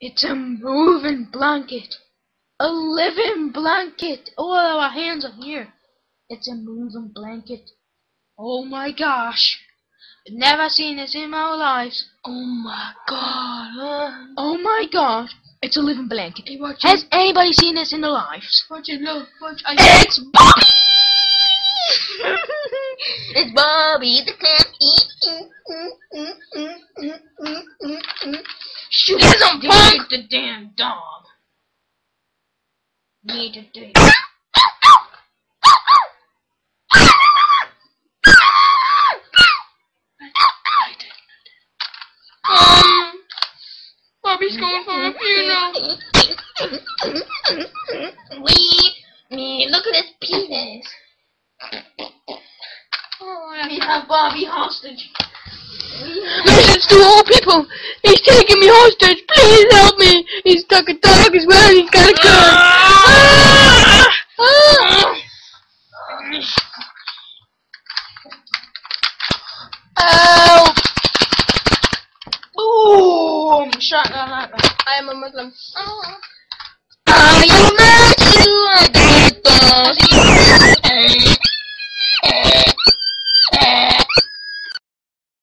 It's a moving blanket. A living blanket. Oh, our hands are here. It's a moving blanket. Oh my gosh. Never seen this in my life. Oh my god. Oh my god. It's a living blanket. Hey, has anybody seen this in their lives? Watch it, look. Watch. It's Bobby! It's Bobby the cat. Shoot him, punk! The damn dog. Need to do. Bobby's going for a funeral. Look at his penis. Oh, We have Bobby hostage. Listen to all people. He's taking me hostage. Please help me. He's stuck a dog as well. He's got a gun. Help! Boom! Shot. I am a Muslim. I am